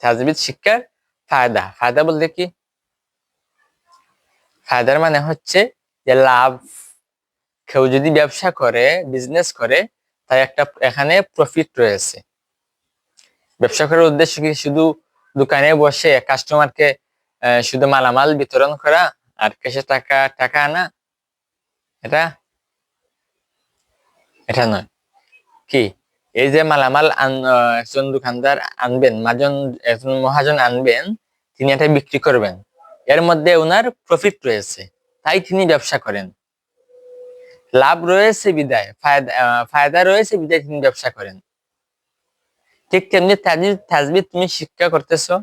তাজবিদ শিক্ষার ফায়দা। ফায়দা বলতে কি? ফায়দার মানে হচ্ছে যে লাভ। কেউ যদি ব্যবসা করে, বিজনেস করে, তাই একটা এখানে প্রফিট রয়েছে। ব্যবসা করার উদ্দেশ্য কি? শুধু দোকানে বসে কাস্টমারকে শুধু মালামাল বিতরণ করা আর ক্যাশে টাকা টাকা আনা, এটা এটা নয়। কি? এই যে মালামাল একজন দোকানদার আনবেন, একজন মহাজন আনবেন, তিনি এটা বিক্রি করবেন, এর মধ্যে ওনার প্রফিট রয়েছে, তাই তিনি ব্যবসা করেন। লাভ রয়েছে বিদায়, ফায়দা রয়েছে বিদায় তিনি ব্যবসা করেন। ঠিক তেমনি তাজবিদ তুমি শিক্ষা করতেছো,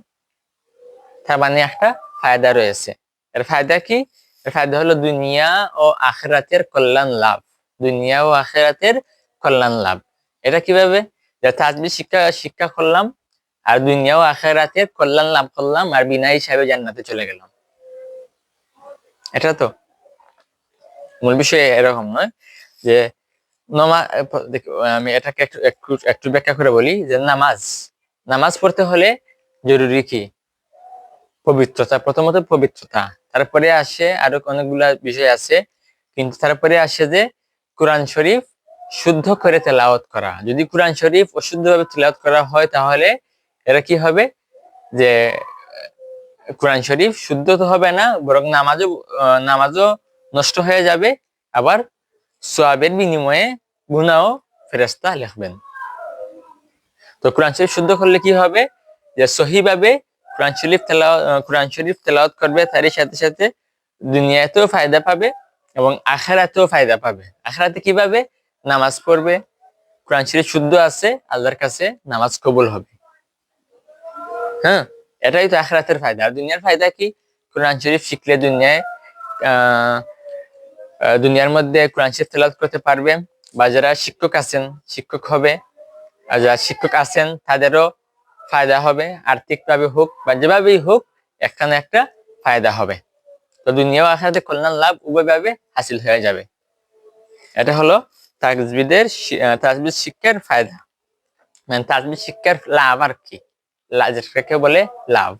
তার মানে একটা ফায়দা রয়েছে। এর ফায়দা কি? এর ফায়দা হলো দুনিয়া ও আখিরাতের কল্যাণ লাভ। দুনিয়া ও আখিরাতের কল্যাণ লাভ। এটা কিভাবে? যে তাজবিদ শিক্ষা করলাম, আর দুনিয়া ও আখিরাতের কল্যাণ লাভ করলাম, আর বিনা হিসাবে জান্নাতে চলে গেলাম। এটা তো মূল বিষয় এরকম নয় যে আমি এটাকে একটু ব্যাখ্যা করে বলি যে নামাজ পড়তে হলে জরুরি কি? পবিত্রতা। প্রথমত পবিত্রতা, তারপরে আসে আরো অনেকগুলা বিষয় আছে, কিন্তু তারপরে আসে যে কোরআন শরীফ শুদ্ধ করে তেলাওয়াত করা। যদি কোরআন শরীফ অশুদ্ধভাবে তেলাওয়াত করা হয়, তাহলে এরা কি হবে? যে কোরআন শরীফ শুদ্ধ তো হবে না, বরং নামাজও নষ্ট হয়ে যাবে। আবার সওয়াবের বিনিময়ে গুনাহ ফেরেশতা লিখবেন। তো কোরআন শরীফ শুদ্ধ করলে কি হবে? যে সহিভাবে কোরআন শরীফ তেলাওয়াত করবে, তারই সাথে সাথে দুনিয়াতেও ফায়দা পাবে এবং আখিরাতেও ফায়দা পাবে। আখিরাতে কিভাবে? নামাজ পড়বে, কোরআন শরীফ শুদ্ধ আছে, আল্লাহর কাছে নামাজ কবুল হবে। হ্যাঁ, এটাই তো আখিরাতের ফায়দা। আর দুনিয়ার ফায়দা কি? কোরআন শরীফ শিখলে দুনিয়ার মধ্যে কোরআন শরীফ তেলাওয়াত করতে পারবে, বা যারা শিক্ষক আছেন শিক্ষক হবে, আর যারা শিক্ষক আছেন তাদেরও ফায়দা হবে, আর্থিকভাবে হোক বা যেভাবেই হোক, একটা না একটা ফায়দা হবে। তো দুনিয়া ও আখিরাতে কল্যাণ লাভ উভয়ভাবে হাসিল হয়ে যাবে। এটা হলো তাজবিদ শিক্ষার ফায়দা। মানে তাজবিদ শিক্ষার লাভ আর কি, যেটাকে বলে লাভ।